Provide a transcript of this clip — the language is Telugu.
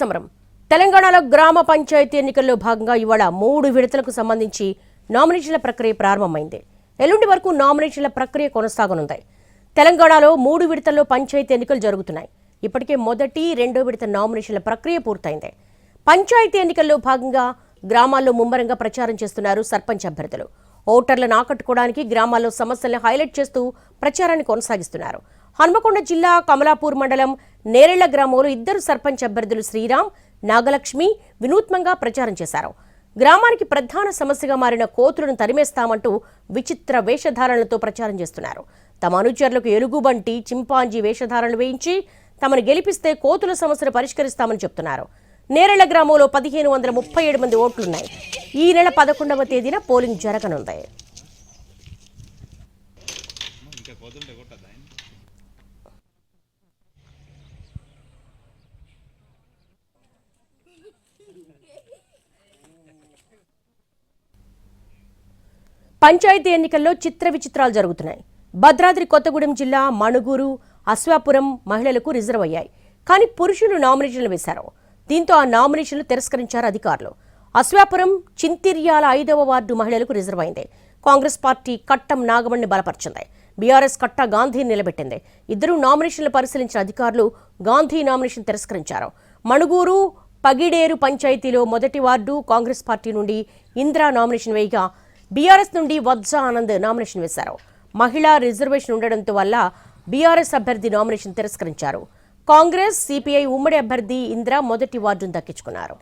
సమరం తెలంగాణలో గ్రామ పంచాయతీ ఎన్నికల్లో భాగంగా ఇవాళ 3 విడతలకు సంబంధించి నామినేషన్ల ప్రక్రియ ప్రారంభమైంది. ఎల్లుండి వరకు నామినేషన్ల ప్రక్రియ కొనసాగనుంది. తెలంగాణలో 3 విడతల్లో పంచాయతీ ఎన్నికలు జరుగుతున్నాయి. ఇప్పటికే మొదటి, రెండో విడత నామినేషన్ల ప్రక్రియ పూర్తయింది. పంచాయతీ ఎన్నికల్లో భాగంగా గ్రామాల్లో ముమ్మరంగా ప్రచారం చేస్తున్నారు సర్పంచ్ అభ్యర్థులు. ఓటర్లను ఆకట్టుకోవడానికి గ్రామాల్లో సమస్యలను హైలైట్ చేస్తూ ప్రచారాన్ని కొనసాగిస్తున్నారు. హన్మకొండ జిల్లా కమలాపూర్ మండలం నేరెళ్ల గ్రామంలో 2 సర్పంచ్ అభ్యర్థులు శ్రీరామ్, నాగలక్ష్మి వినూత్నంగా ప్రచారం చేశారు. గ్రామానికి ప్రధాన సమస్యగా మారిన కోతులను తరిమేస్తామంటూ విచిత్ర వేషధారణలతో ప్రచారం చేస్తున్నారు. తమ అనుచరులకు ఎలుగుబంటి, చింపాంజీ వేషధారణలు వేయించి తమను గెలిపిస్తే కోతుల సమస్యను పరిష్కరిస్తామని చెప్తున్నారు. నేరెళ్ల గ్రామంలో 1537 మంది ఓట్లున్నాయి. ఈ నెల 11వ తేదీన పోలింగ్ జరగనుంది. పంచాయతీ ఎన్నికల్లో చిత్ర విచిత్రాలు జరుగుతున్నాయి. భద్రాద్రి కొత్తగూడెం జిల్లా మణుగూరు, అశ్వాపురం మహిళలకు రిజర్వ్ అయ్యాయి. కానీ పురుషులు నామినేషన్లు వేశారు. దీంతో ఆ నామినేషన్లు తిరస్కరించారు అధికారులు. అశ్వాపురం చింతిర్యాల 5వ వార్డు మహిళలకు రిజర్వ్ అయింది. కాంగ్రెస్ పార్టీ కట్టం నాగమణిని బలపరిచింది. బీఆర్ఎస్ కట్ట గాంధీని నిలబెట్టింది. 2 నామినేషన్లు పరిశీలించిన అధికారులు గాంధీ నామినేషన్ తిరస్కరించారు. మణుగూరు పగిడేరు పంచాయతీలో మొదటి వార్డు కాంగ్రెస్ పార్టీ నుండి ఇందిరా నామినేషన్ వేయగా బీఆర్ఎస్ నుండి వజ్జా ఆనంద్ నామినేషన్ వేశారు. మహిళా రిజర్వేషన్ ఉండడంతో వల్ల బీఆర్ఎస్ అభ్యర్థి నామినేషన్ తిరస్కరించారు. కాంగ్రెస్, సిపిఐ ఉమ్మడి అభ్యర్థి ఇందిరా మొదటి వార్డును దక్కించుకున్నారు.